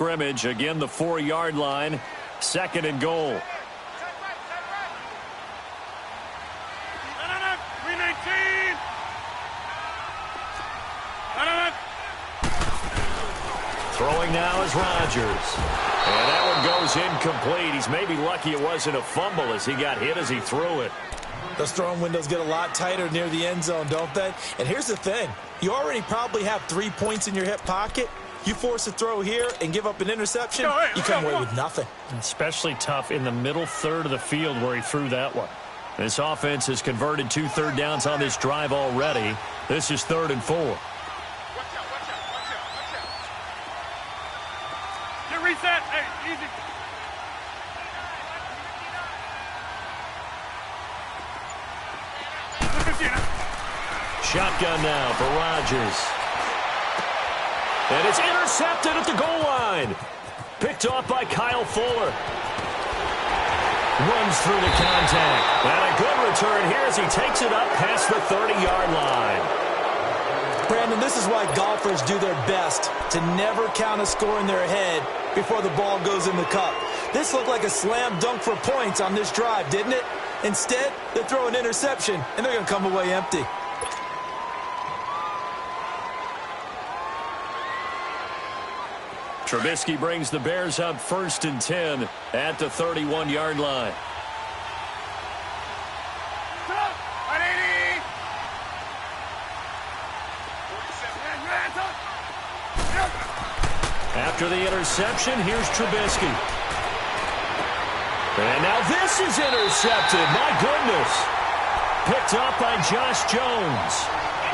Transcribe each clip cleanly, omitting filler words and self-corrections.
scrimmage. Again, the 4-yard line. 2nd and goal. Throwing now is Rodgers. And that one goes incomplete. He's maybe lucky it wasn't a fumble as he got hit as he threw it. Those throwing windows get a lot tighter near the end zone, don't they? And here's the thing. You already probably have 3 points in your hip pocket. You force a throw here and give up an interception, you come away with nothing. Especially tough in the middle third of the field where he threw that one. This offense has converted 2 third downs on this drive already. This is 3rd and 4. Reset. Hey, easy. Shotgun now for Rodgers. And it's intercepted at the goal line. Picked off by Kyle Fuller. Runs through the contact. And a good return here as he takes it up past the 30-yard line. Brandon, this is why golfers do their best to never count a score in their head before the ball goes in the cup. This looked like a slam dunk for points on this drive, didn't it? Instead, they throw an interception, and they're going to come away empty. Trubisky brings the Bears up 1st and 10 at the 31-yard line. After the interception, here's Trubisky. And now this is intercepted. My goodness. Picked up by Josh Jones.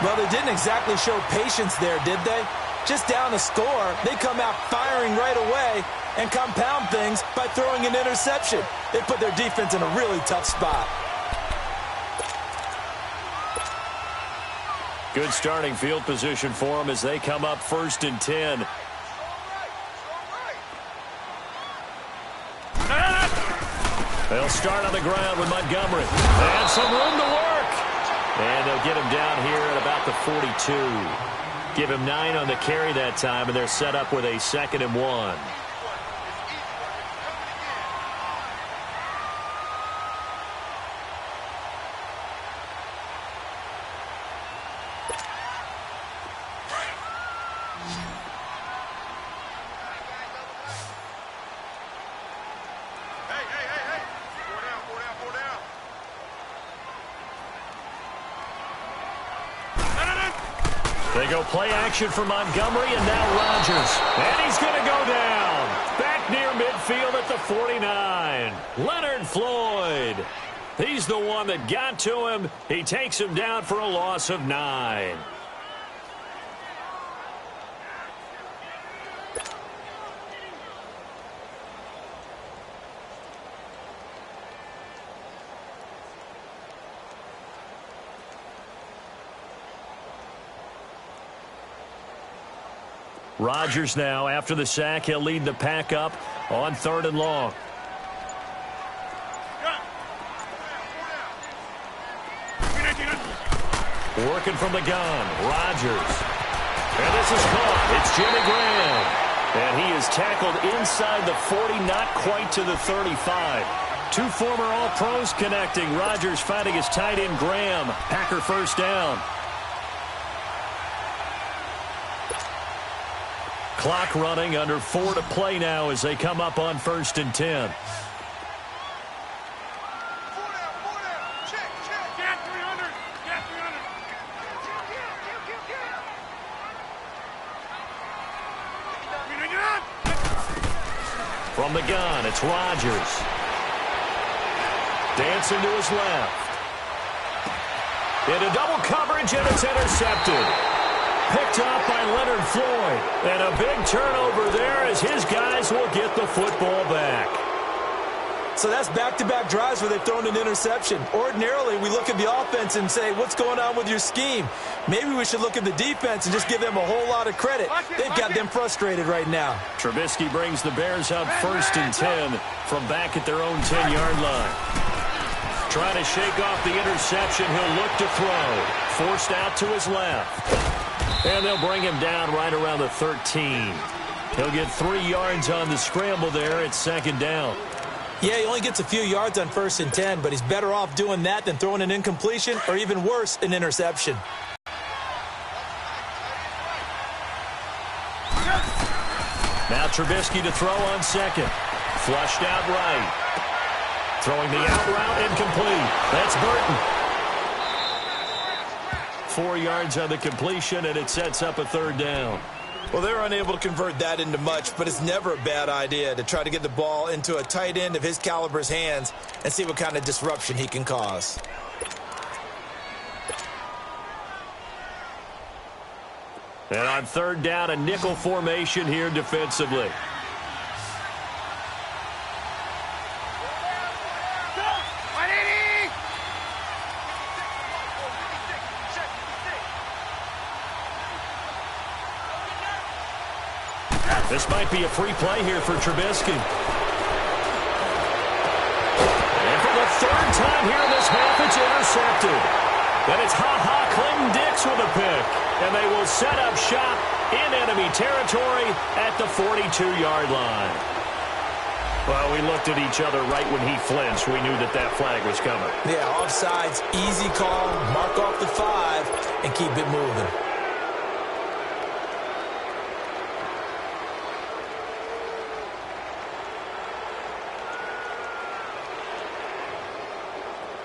Well, they didn't exactly show patience there, did they? Just down a score, they come out firing right away and compound things by throwing an interception. They put their defense in a really tough spot. Good starting field position for them as they come up 1st and 10. They'll start on the ground with Montgomery. And some room to work. And they'll get him down here at about the 42. Give him 9 on the carry that time, and they're set up with a 2nd and 1. They go play action for Montgomery, and now Rodgers. And he's going to go down. Back near midfield at the 49. Leonard Floyd. He's the one that got to him. He takes him down for a loss of 9. Rodgers now, after the sack, he'll lead the pack up on 3rd and long. Working from the gun, Rodgers. And this is caught. It's Jimmy Graham. And he is tackled inside the 40, not quite to the 35. 2 former All-Pros connecting. Rodgers fighting his tight end, Graham. Packer 1st down. Clock running, under 4 to play now as they come up on 1st and 10. From the gun, it's Rodgers. Dancing to his left. Into double coverage, and it's intercepted. Picked off by Leonard Floyd. And a big turnover there as his guys will get the football back. So that's back-to-back drives where they've thrown an interception. Ordinarily, we look at the offense and say, what's going on with your scheme? Maybe we should look at the defense and just give them a whole lot of credit. They've got them frustrated right now. Trubisky brings the Bears up 1st and 10 from back at their own 10-yard line. Trying to shake off the interception. He'll look to throw. Forced out to his left. And they'll bring him down right around the 13. He'll get 3 yards on the scramble there at second down. Yeah, he only gets a few yards on 1st and 10, but he's better off doing that than throwing an incompletion or even worse, an interception. Now Trubisky to throw on second. Flushed out right. Throwing the out route incomplete. That's Burton. 4 yards on the completion, and it sets up a 3rd down. Well, they're unable to convert that into much, but it's never a bad idea to try to get the ball into a tight end of his caliber's hands and see what kind of disruption he can cause. And on 3rd down, a nickel formation here defensively. This might be a free play here for Trubisky. And for the 3rd time here in this half, it's intercepted. Then it's Ha-Ha Clinton-Dix with a pick. And they will set up shop in enemy territory at the 42-yard line. Well, we looked at each other right when he flinched. We knew that that flag was coming. Yeah, offsides, easy call, mark off the 5, and keep it moving.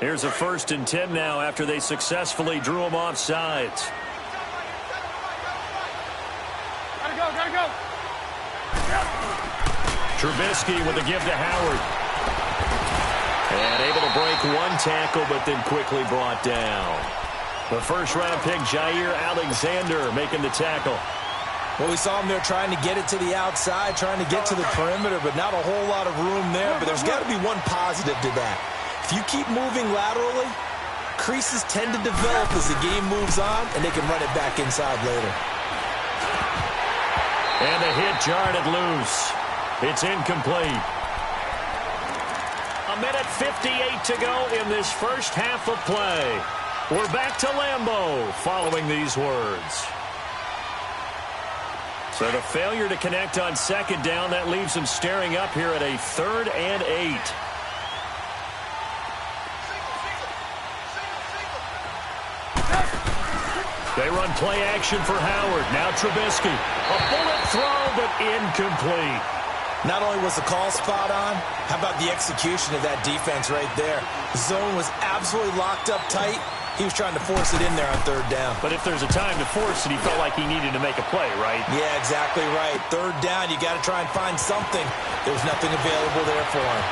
Here's a 1st and 10 now after they successfully drew him off sides. Gotta go. Trubisky with a give to Howard. And able to break 1 tackle, but then quickly brought down. The 1st-round pick, Jair Alexander, making the tackle. Well, we saw him there trying to get it to the outside, trying to get to the perimeter, but not a whole lot of room there. But there's got to be one positive to that. If you keep moving laterally, creases tend to develop as the game moves on, and they can run it back inside later. And the hit jarred it loose. It's incomplete. A minute 58 to go in this first half of play. We're back to Lambeau following these words. So the failure to connect on 2nd down, that leaves them staring up here at a 3rd and 8. They run play action for Howard. Now Trubisky. A bullet throw, but incomplete. Not only was the call spot on, how about the execution of that defense right there? The zone was absolutely locked up tight. He was trying to force it in there on 3rd down. But if there's a time to force it, he felt like he needed to make a play, right? Yeah, exactly right. 3rd down, you got to try and find something. There was nothing available there for him.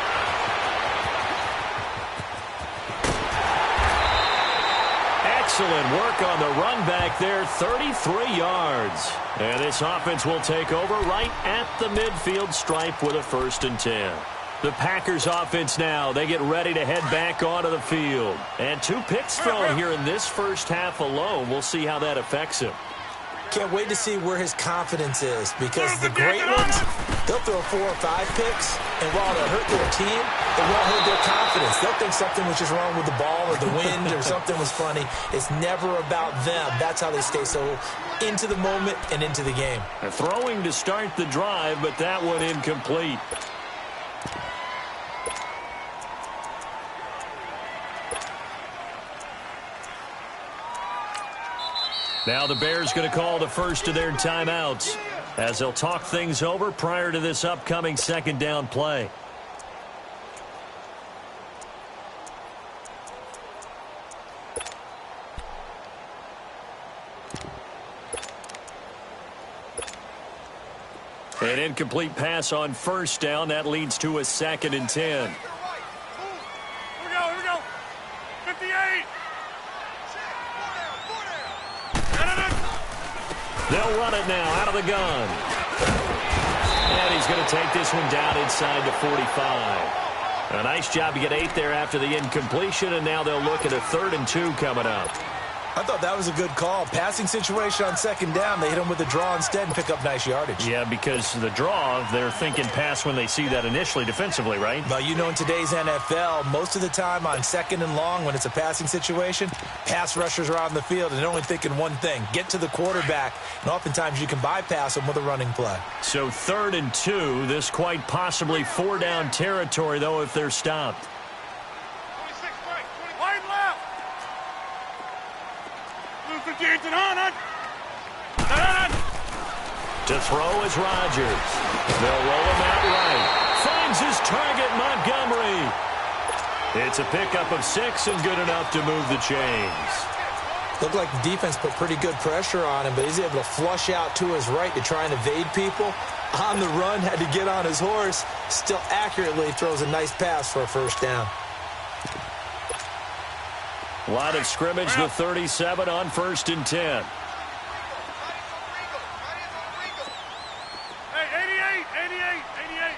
Excellent work on the run back there, 33 yards. And this offense will take over right at the midfield stripe with a 1st and 10. The Packers offense now, they get ready to head back onto the field. And 2 picks thrown here in this first half alone. We'll see how that affects him. Can't wait to see where his confidence is, because the great ones, they'll throw 4 or 5 picks, and while they'll hurt their team, it won't hurt their confidence. They'll think something was just wrong with the ball or the wind or something was funny. It's never about them. That's how they stay so into the moment and into the game. A throwing to start the drive, but that one incomplete. Now the Bears going to call the first of their timeouts as they'll talk things over prior to this upcoming 2nd down play. An incomplete pass on 1st down. That leads to a 2nd and 10. Here we go. 58. They'll run it now out of the gun. And he's going to take this one down inside the 45. A nice job to get 8 there after the incompletion, and now they'll look at a 3rd and 2 coming up. I thought that was a good call. Passing situation on second down. They hit him with a draw instead and pick up nice yardage. Yeah, because the draw, they're thinking pass when they see that initially defensively, right? Well, you know, in today's NFL, most of the time on second and long when it's a passing situation, pass rushers are on the field and they're only thinking one thing, get to the quarterback. And oftentimes you can bypass them with a running play. So 3rd and 2, this quite possibly 4-down territory, though, if they're stopped. 26 right, 20 wide left. 58 and on. To throw is Rodgers. They'll roll him out right. Finds his target, Montgomery. It's a pickup of 6 and good enough to move the chains. Looked like the defense put pretty good pressure on him, but he's able to flush out to his right to try and evade people. On the run, had to get on his horse. Still accurately throws a nice pass for a first down. Line of scrimmage, the 37 on 1st and 10. Hey, 88.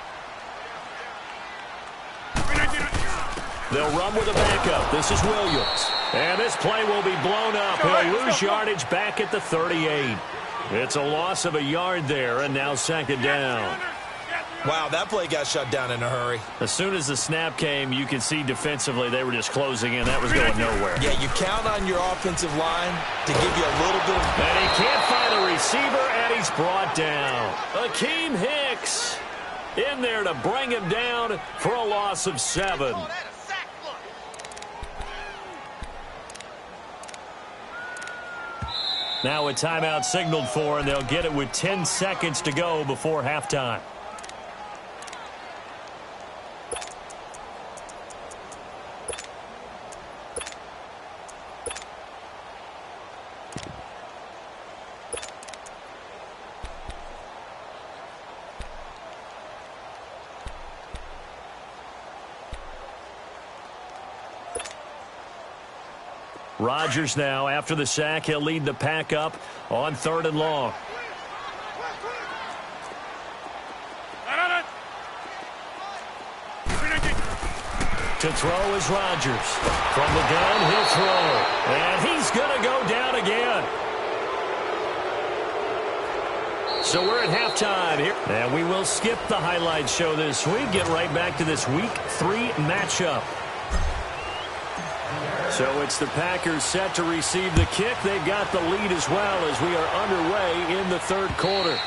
They'll run with a backup. This is Williams. And this play will be blown up. He'll lose yardage back at the 38. It's a loss of a yard there, and now 2nd down. Wow, that play got shut down in a hurry. As soon as the snap came, you could see defensively they were just closing in. That was going nowhere. Yeah, you count on your offensive line to give you a little bit of... And he can't find a receiver, and he's brought down. Akeem Hicks in there to bring him down for a loss of 7. Now a timeout signaled for, and they'll get it with 10 seconds to go before halftime. Rodgers now, after the sack, he'll lead the pack up on 3rd and long. To throw is Rodgers. From the gun, he'll throw. And he's going to go down again. So we're at halftime here. And we will skip the highlight show this week. Get right back to this Week 3 matchup. So it's the Packers set to receive the kick. They've got the lead as well as we are underway in the 3rd quarter.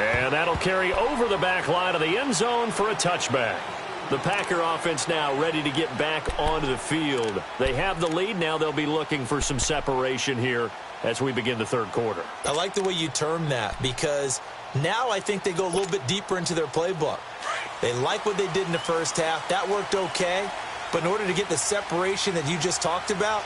And that'll carry over the back line of the end zone for a touchback. The Packer offense now ready to get back onto the field. They have the lead. Now they'll be looking for some separation here as we begin the 3rd quarter. I like the way you term that because now I think they go a little bit deeper into their playbook. They like what they did in the first half. That worked okay. But in order to get the separation that you just talked about,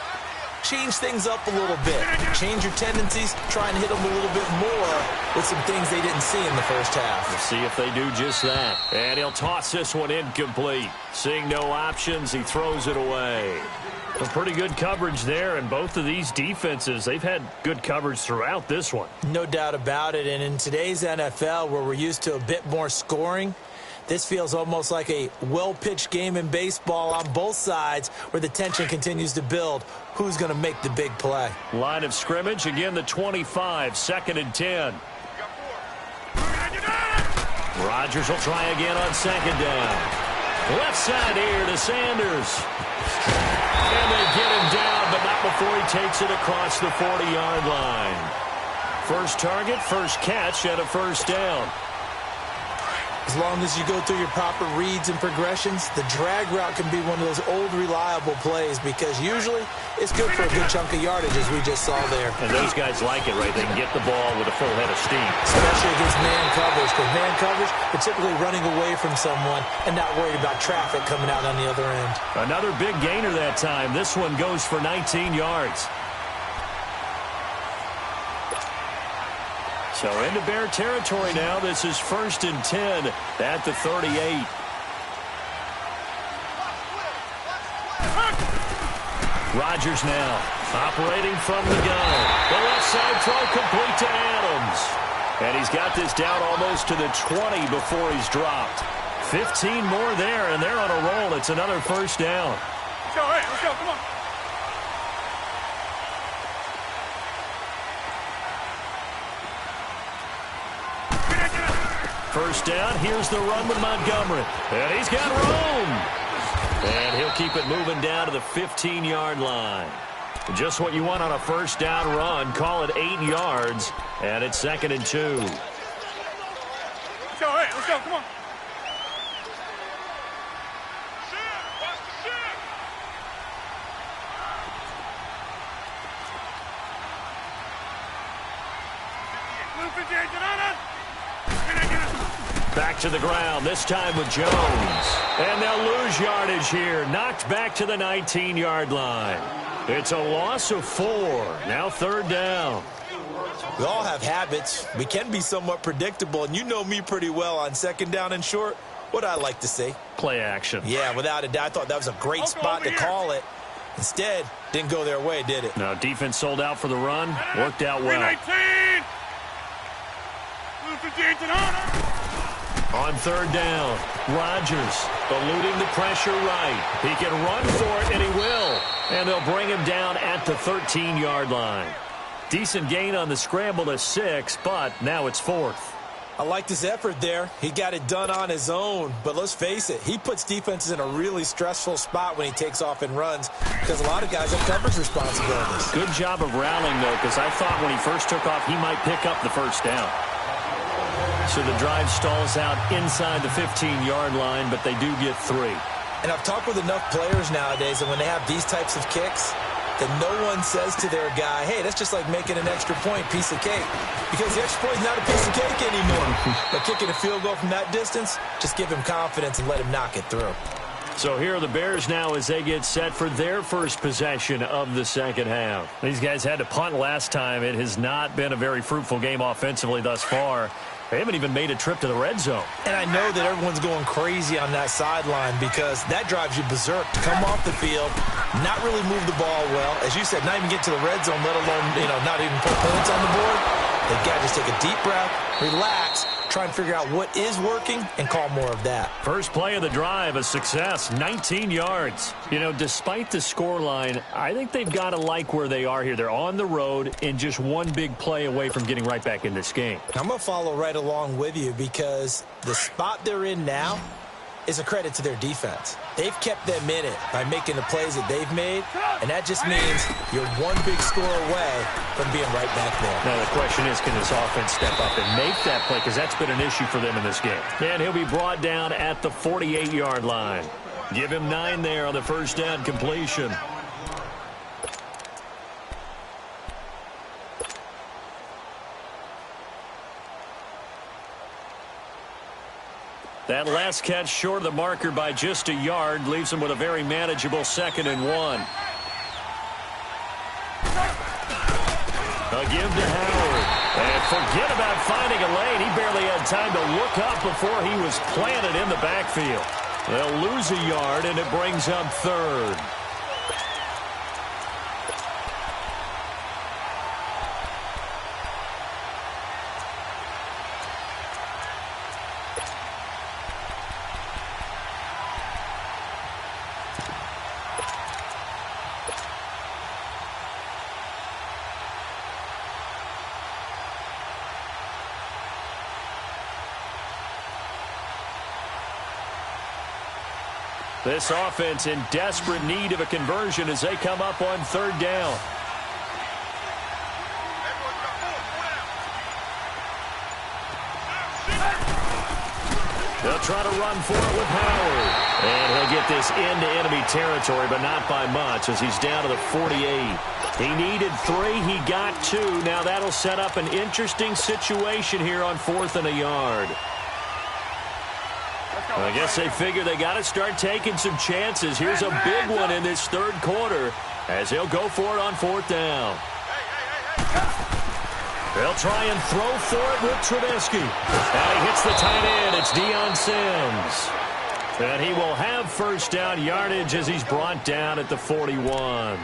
change things up a little bit. Change your tendencies, try and hit them a little bit more with some things they didn't see in the first half. We'll see if they do just that. And he'll toss this one incomplete. Seeing no options, he throws it away. Some pretty good coverage there, and both of these defenses, they've had good coverage throughout this one. No doubt about it, and in today's NFL where we're used to a bit more scoring, this feels almost like a well-pitched game in baseball on both sides where the tension continues to build. Who's going to make the big play? Line of scrimmage, again the 25, 2nd and 10. Rodgers will try again on 2nd down. Left side here to Sanders. And they get him down, but not before he takes it across the 40-yard line. First target, first catch, and a first down. As long as you go through your proper reads and progressions, the drag route can be one of those old reliable plays because usually it's good for a good chunk of yardage as we just saw there. And those guys like it, right? They can get the ball with a full head of steam. Especially against man coverage, because man coverage, they're typically running away from someone and not worried about traffic coming out on the other end. Another big gainer that time. This one goes for 19 yards. So into Bear territory now. This is 1st and 10 at the 38. Rodgers now operating from the gun. The left side throw complete to Adams. And he's got this down almost to the 20 before he's dropped. 15 more there, and they're on a roll. It's another first down. Let's go, hey, let's go, come on. First down, here's the run with Montgomery. And he's got room. And he'll keep it moving down to the 15-yard line. Just what you want on a first down run. Call it 8 yards. And it's 2nd and 2. Let's go, hey, let's go, come on. Back to the ground, this time with Jones. And they'll lose yardage here. Knocked back to the 19-yard line. It's a loss of 4. Now 3rd down. We all have habits. We can be somewhat predictable, and you know me pretty well on 2nd down and short. What I like to say? Play action. Yeah, without a doubt. I thought that was a great spot to call it. Instead, didn't go their way, did it? No, defense sold out for the run. Worked out well. 19. On 3rd down, Rodgers eluding the pressure right. He can run for it, and he will. And they'll bring him down at the 13-yard line. Decent gain on the scramble to 6, but now it's 4th. I liked his effort there. He got it done on his own. But let's face it, he puts defenses in a really stressful spot when he takes off and runs because a lot of guys have coverage responsibilities. Good job of rallying, though, because I thought when he first took off, he might pick up the first down. So the drive stalls out inside the 15-yard line, but they do get 3. And I've talked with enough players nowadays, and when they have these types of kicks, that no one says to their guy, hey, that's just like making an extra point, piece of cake. Because the extra point is not a piece of cake anymore. But kicking a field goal from that distance, just give him confidence and let him knock it through. So here are the Bears now as they get set for their first possession of the second half. These guys had to punt last time. It has not been a very fruitful game offensively thus far. They haven't even made a trip to the red zone. And I know that everyone's going crazy on that sideline because that drives you berserk to come off the field, not really move the ball well. As you said, not even get to the red zone, let alone, not even put points on the board. They've got to just take a deep breath, relax, try and figure out what is working and call more of that. First play of the drive, a success, 19 yards. Despite the scoreline, I think they've got to like where they are here. They're on the road and just one big play away from getting right back in this game. I'm going to follow right along with you because the spot they're in now is a credit to their defense. They've kept them in it by making the plays that they've made, and that just means you're one big score away from being right back there. Now the question is, can this offense step up and make that play? Because that's been an issue for them in this game. And he'll be brought down at the 48-yard line. Give him 9 there on the first down completion. That last catch short of the marker by just a yard leaves him with a very manageable 2nd and 1. A give to Howard. And forget about finding a lane. He barely had time to look up before he was planted in the backfield. They'll lose a yard, and it brings up 3rd. This offense in desperate need of a conversion as they come up on 3rd down. They'll try to run for it with Howard. And he'll get this into enemy territory, but not by much as he's down to the 48. He needed 3. He got 2. Now that'll set up an interesting situation here on 4th and a yard. I guess they figure they got to start taking some chances. Here's a big one in this 3rd quarter as he'll go for it on 4th down. They'll try and throw for it with Trubisky. And he hits the tight end. It's Deion Sims. And he will have first down yardage as he's brought down at the 41.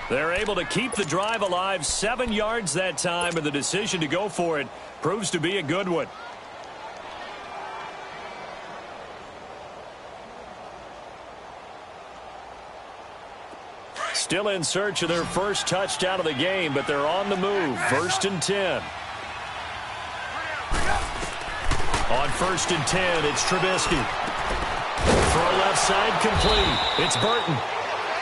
They're able to keep the drive alive, 7 yards that time, and the decision to go for it proves to be a good one. Still in search of their first touchdown of the game, but they're on the move. 1st and 10. On 1st and 10, it's Trubisky. Throw left side complete. It's Burton.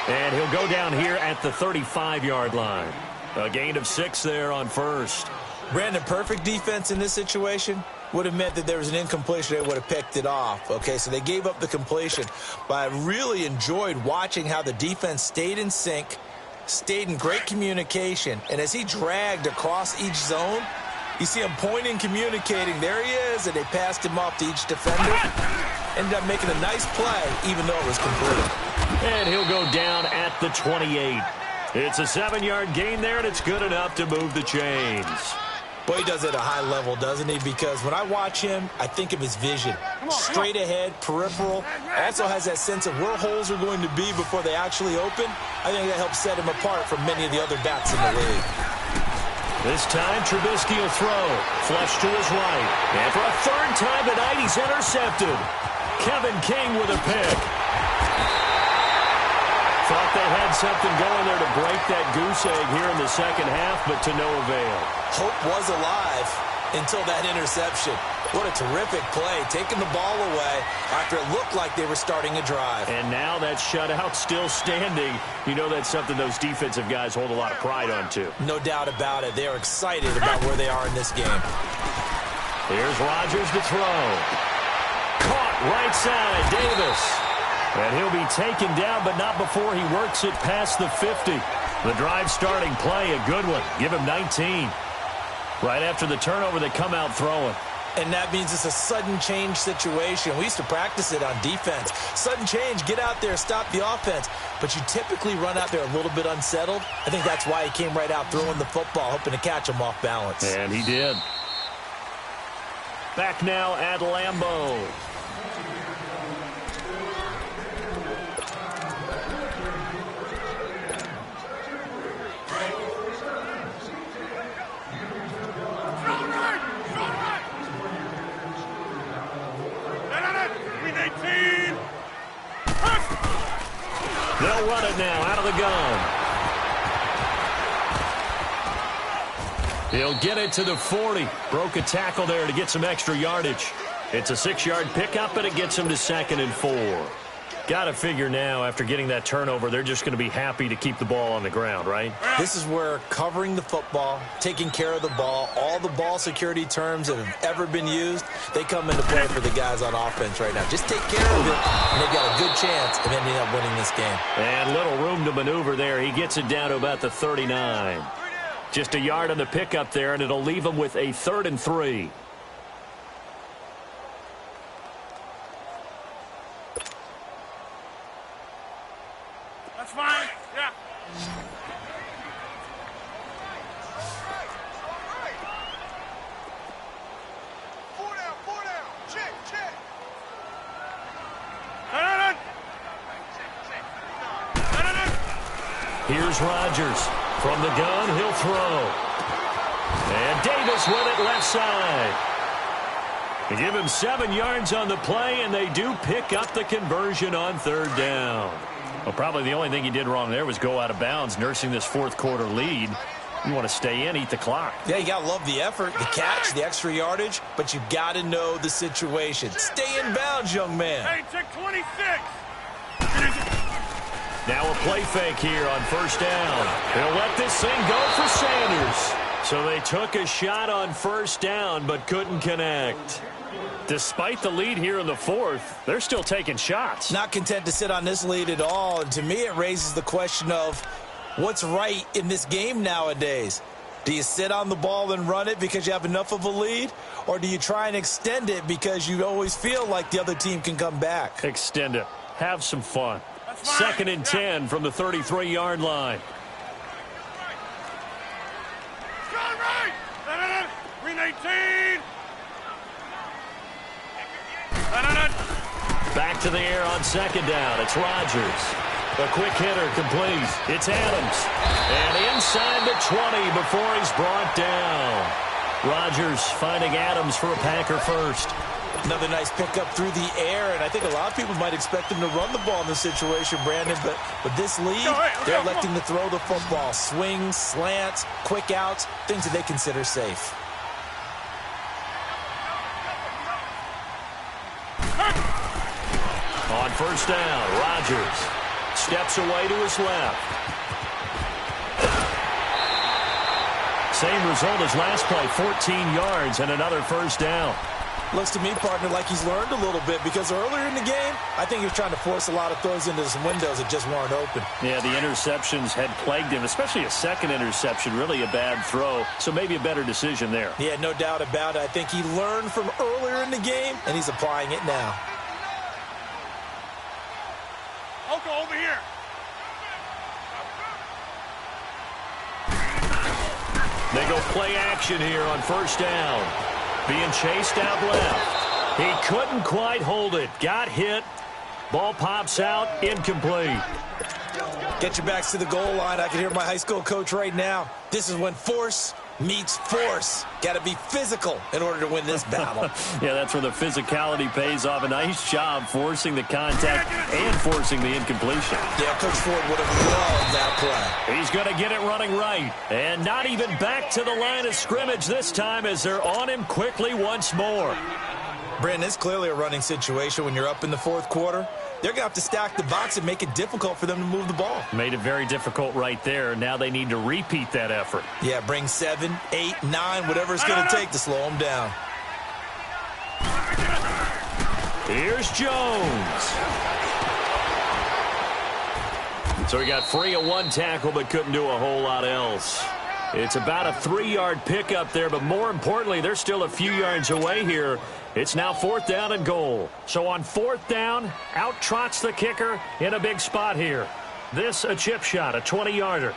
And he'll go down here at the 35-yard line. A gain of 6 there on 1st. Brandon, perfect defense in this situation would have meant that there was an incompletion. They would have picked it off. Okay, so they gave up the completion. But I really enjoyed watching how the defense stayed in sync, stayed in great communication. And as he dragged across each zone, you see him pointing, communicating. There he is, and they passed him off to each defender. Ended up making a nice play, even though it was complete. And he'll go down at the 28. It's a 7-yard gain there, and it's good enough to move the chains. Boy, he does it at a high level, doesn't he? Because when I watch him, I think of his vision. Straight ahead, peripheral. Also has that sense of where holes are going to be before they actually open. I think that helps set him apart from many of the other backs in the league. This time, Trubisky will throw. Flush to his right. And for a 3rd time tonight, he's intercepted. Kevin King with a pick. Thought they had something going there to break that goose egg here in the second half, but to no avail. Hope was alive until that interception. What a terrific play, taking the ball away after it looked like they were starting a drive. And now that shutout still standing. You know that's something those defensive guys hold a lot of pride on, too. No doubt about it. They are excited about where they are in this game. Here's Rodgers to throw. Caught right side, Davis. And he'll be taken down, but not before he works it past the 50. The drive starting play, a good one. Give him 19. Right after the turnover, they come out throwing. And that means it's a sudden change situation. We used to practice it on defense. Sudden change, get out there, stop the offense. But you typically run out there a little bit unsettled. I think that's why he came right out throwing the football, hoping to catch him off balance. And he did. Back now at Lambeau. They'll run it now out of the gun. He'll get it to the 40. Broke a tackle there to get some extra yardage. It's a 6-yard pickup, and it gets him to 2nd and 4. Got to figure now, after getting that turnover, they're just going to be happy to keep the ball on the ground, right? This is where covering the football, taking care of the ball, all the ball security terms that have ever been used, they come into play for the guys on offense right now. Just take care of it, and they've got a good chance of ending up winning this game. And little room to maneuver there. He gets it down to about the 39. Just a yard on the pickup there, and it'll leave him with a 3rd and 3. That's fine. Yeah. Four down. Check. Here's Rodgers. From the gun, he'll throw. And Davis with it left side. They give him 7 yards on the play, and they do pick up the conversion on 3rd down. Well, probably the only thing he did wrong there was go out of bounds, nursing this 4th quarter lead. You want to stay in, eat the clock. Yeah, you got to love the effort, the catch, the extra yardage, but you got to know the situation. Stay in bounds, young man. Hey, check 26. Now a play fake here on 1st down. They'll let this thing go for Sanders. So they took a shot on 1st down, but couldn't connect. Despite the lead here in the 4th, they're still taking shots. Not content to sit on this lead at all. And to me, it raises the question of what's right in this game nowadays. Do you sit on the ball and run it because you have enough of a lead? Or do you try and extend it because you always feel like the other team can come back? Extend it. Have some fun. 2nd and 10 from the 33-yard line. Green 18. Back to the air on 2nd down. It's Rodgers. A quick hitter complete. It's Adams. And inside the 20 before he's brought down. Rodgers finding Adams for a Packer first. Another nice pickup through the air, and I think a lot of people might expect him to run the ball in this situation, Brandon, but with this lead, they're electing to throw the football. Swings, slants, quick outs, things that they consider safe. On first down, Rodgers steps away to his left. Same result as last play, 14 yards and another first down. Looks to me, partner, like he's learned a little bit because earlier in the game, I think he was trying to force a lot of throws into some windows that just weren't open. Yeah, the interceptions had plagued him, especially a second interception, really a bad throw. So maybe a better decision there. Yeah, no doubt about it. I think he learned from earlier in the game, and he's applying it now. Oko, over here. They go play action here on first down. Being chased out left. He couldn't quite hold it. Got hit. Ball pops out. Incomplete. Get your backs to the goal line. I can hear my high school coach right now. This is when force meets force. Got to be physical in order to win this battle. Yeah, that's where the physicality pays off. A nice job forcing the contact and forcing the incompletion. Yeah, Coach Ford would have loved that play. He's going to get it running right. And not even back to the line of scrimmage this time as they're on him quickly once more. Brandon, it's clearly a running situation when you're up in the fourth quarter. They're going to have to stack the box and make it difficult for them to move the ball. Made it very difficult right there. Now they need to repeat that effort. Yeah, bring 7, 8, 9, whatever it's going to take to slow them down. Here's Jones. So he got free of one tackle but couldn't do a whole lot else. It's about a 3-yard pickup there, but more importantly, they're still a few yards away here. It's now fourth down and goal. So on fourth down, out trots the kicker in a big spot here. This a chip shot, a 20-yarder.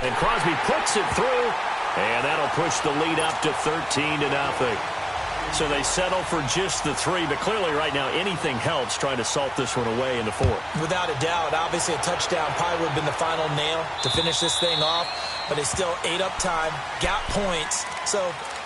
And Crosby puts it through, and that'll push the lead up to 13-0. So they settle for just the 3, but clearly right now anything helps trying to salt this one away in the 4th. Without a doubt, obviously a touchdown probably would have been the final nail to finish this thing off, but it's still ate up time, got points. So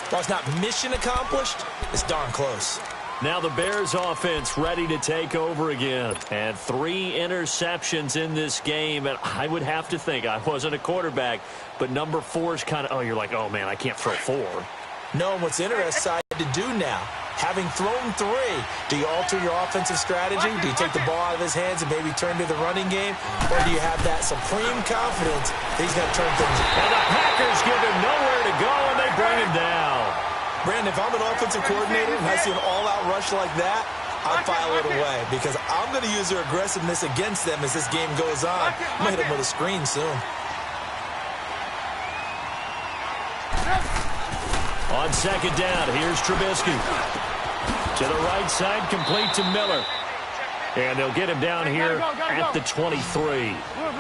while it's not mission accomplished, it's darn close. Now the Bears offense ready to take over again. And 3 interceptions in this game. And I would have to think, I wasn't a quarterback, but number 4 is kind of, oh, you're like, oh, man, I can't throw 4. No, what's interesting to do now, having thrown 3, do you alter your offensive strategy? Do you take the ball out of his hands and maybe turn to the running game? Or do you have that supreme confidence that he's going to turn things around? And the Packers give him nowhere to go, and they bring him down. Brandon, if I'm an offensive coordinator and I see an all-out rush like that, I'd file it away because I'm going to use their aggressiveness against them as this game goes on. I'm going to hit them with a screen soon. On second down, here's Trubisky. To the right side, complete to Miller. And they'll get him down here at the 23.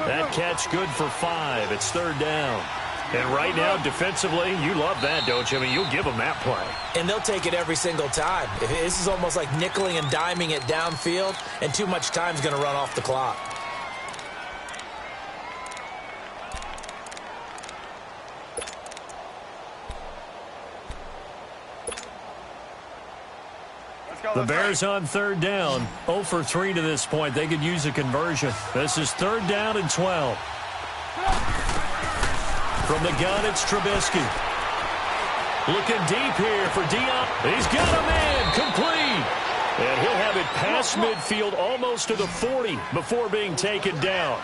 That catch good for 5. It's third down. And right now, defensively, you love that, don't you? I mean, you'll give them that play. And they'll take it every single time. This is almost like nickeling and diming it downfield, and too much time's going to run off the clock. The Bears on third down. 0 for 3 to this point. They could use a conversion. This is third down and 12. From the gun, it's Trubisky. Looking deep here for Dion. He's got a man complete. And he'll have it past midfield almost to the 40 before being taken down.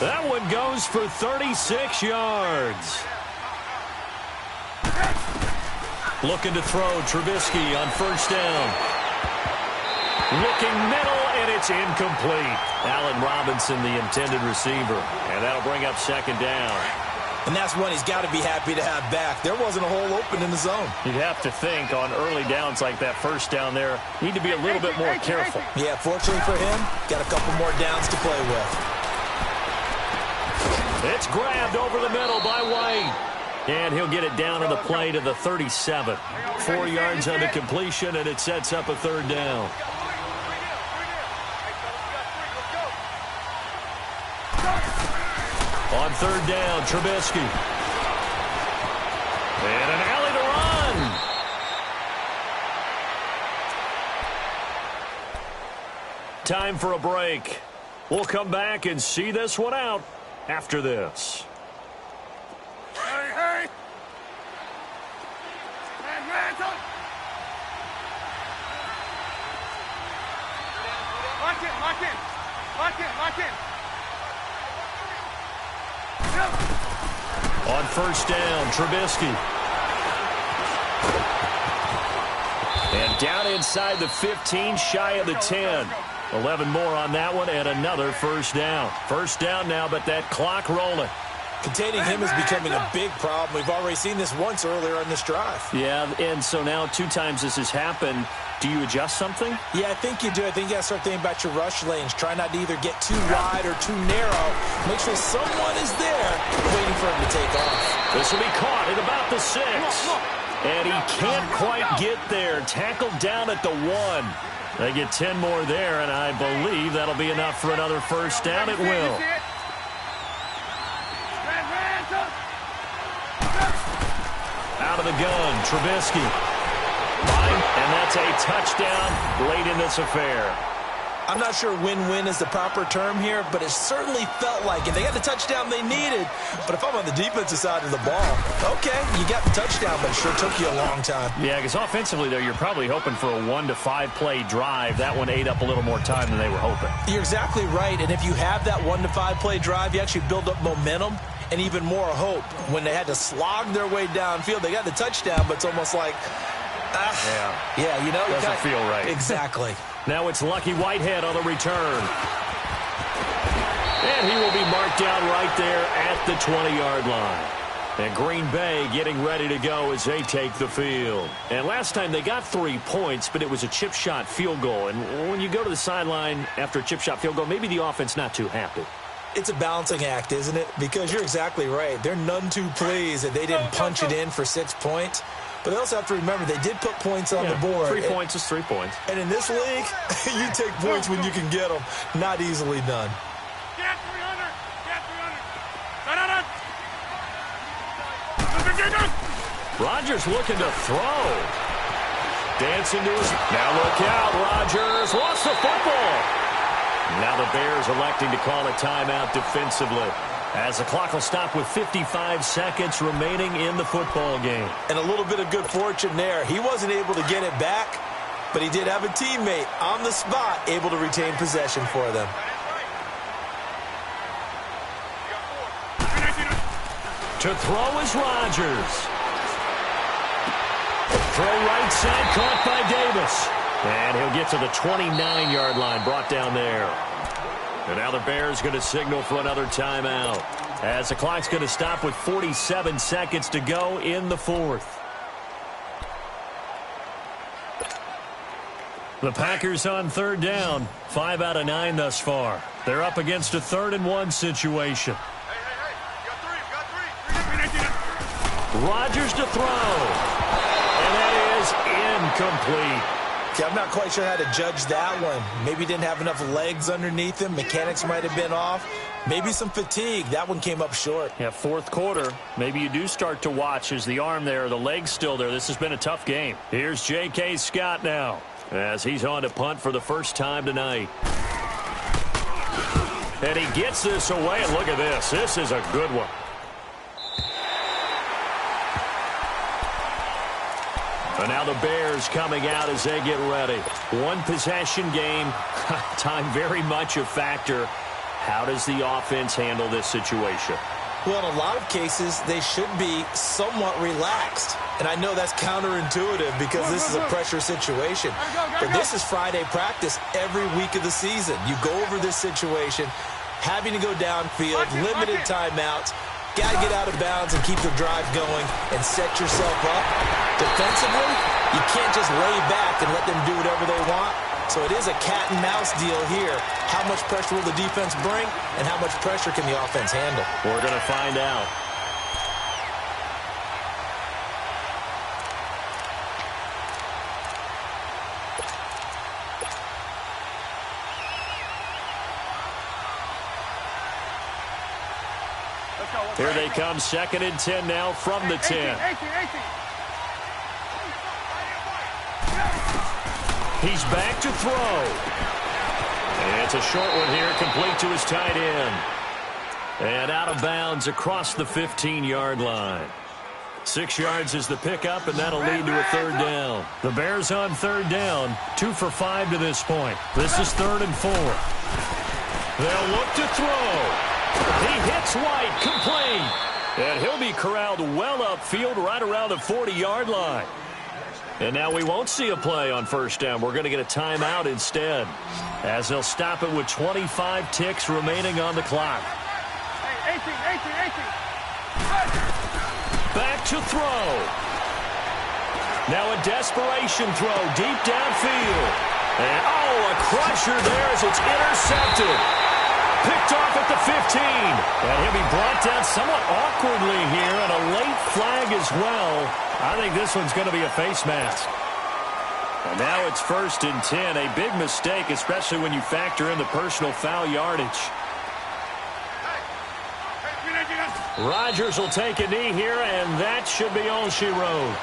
That one goes for 36 yards. Looking to throw Trubisky on first down. Looking middle, and it's incomplete. Allen Robinson, the intended receiver. And that'll bring up second down. And that's one he's got to be happy to have back. There wasn't a hole open in the zone. You'd have to think on early downs like that first down there, need to be a little bit more careful. Yeah, fortunately for him, got a couple more downs to play with. It's grabbed over the middle by White. And he'll get it down on the play to the 37. 4 yards on the completion, and it sets up a third down. On third down, Trubisky. And an alley to run. Time for a break. We'll come back and see this one out after this. Hey! Hands up! Lock in! On first down, Trubisky. And down inside the 15, shy of the 10. 11 more on that one, and another first down. First down now, but that clock rolling. Containing him is becoming a big problem. We've already seen this once earlier on this drive. Yeah, and so now 2 times this has happened. Do you adjust something? Yeah, I think you do. I think you got to start thinking about your rush lanes. Try not to either get too wide or too narrow. Make sure someone is there waiting for him to take off. This will be caught at about the 6. And he can't quite get there. Tackled down at the 1. They get 10 more there, and I believe that'll be enough for another first down. It will. Out of the gun, Trubisky. And that's a touchdown late in this affair. I'm not sure win-win is the proper term here, but it certainly felt like it. They got the touchdown they needed, but if I'm on the defensive side of the ball, okay, you got the touchdown, but it sure took you a long time. Yeah, because offensively there, you're probably hoping for a 1 to 5 play drive. That one ate up a little more time than they were hoping. You're exactly right, and if you have that 1 to 5 play drive, you actually build up momentum and even more hope. When they had to slog their way downfield, they got the touchdown, but it's almost like, yeah, you know, doesn't feel right. Exactly. Now it's Lucky Whitehead on the return. And he will be marked down right there at the 20-yard line. And Green Bay getting ready to go as they take the field. And last time they got 3 points, but it was a chip shot field goal. And when you go to the sideline after a chip shot field goal, maybe the offense not too happy. It's a balancing act, isn't it? Because you're exactly right. They're none too pleased that they didn't punch it in for 6 points. But they also have to remember they did put points on the board. 3 points is 3 points. And in this league, you take points when you can get them. Not easily done. Get 300! Rodgers looking to throw. Dancing to his... Now look out, Rodgers lost the football. Now the Bears electing to call a timeout defensively, as the clock will stop with 55 seconds remaining in the football game. And a little bit of good fortune there. He wasn't able to get it back, but he did have a teammate on the spot able to retain possession for them. To throw is Rodgers. Throw right side, caught by Davis. And he'll get to the 29-yard line, brought down there. And now the Bears going to signal for another timeout, as the clock's going to stop with 47 seconds to go in the 4th. The Packers on 3rd down, 5 out of 9 thus far. They're up against a 3rd and 1 situation. Rodgers to throw. And that is incomplete. Okay, I'm not quite sure how to judge that one. Maybe he didn't have enough legs underneath him. Mechanics might have been off. Maybe some fatigue. That one came up short. Yeah, 4th quarter. Maybe you do start to watch as the arm there, the leg's still there. This has been a tough game. Here's J.K. Scott now, as he's on to punt for the first time tonight. And he gets this away, and look at this. This is a good one. And now the Bears coming out as they get ready. 1 possession game. Time very much a factor. How does the offense handle this situation? Well, in a lot of cases, they should be somewhat relaxed. And I know that's counterintuitive because this is a pressure situation. But this is Friday practice every week of the season. You go over this situation, having to go downfield, limited timeouts. Got to get out of bounds and keep the drive going and set yourself up. Defensively, you can't just lay back and let them do whatever they want. So it is a cat and mouse deal here. How much pressure will the defense bring, and how much pressure can the offense handle? We're going to find out. Here they come, 2nd and 10 now from the 10. He's back to throw. It's a short one here, complete to his tight end. And out of bounds across the 15-yard line. 6 yards is the pickup, and that'll lead to a third down. The Bears on third down, 2 for 5 to this point. This is 3rd and 4. They'll look to throw. He hits White, complete. And he'll be corralled well upfield right around the 40-yard line. And now we won't see a play on first down. We're going to get a timeout instead, as they'll stop it with 25 ticks remaining on the clock. 18. Back to throw. Now a desperation throw deep downfield. And, a crusher there as it's intercepted. Picked off at the 15. And he'll be brought down somewhat awkwardly here, and a late flag as well. I think this one's going to be a face mask. And now it's 1st and 10. A big mistake, especially when you factor in the personal foul yardage. Rodgers will take a knee here, and that should be all she wrote.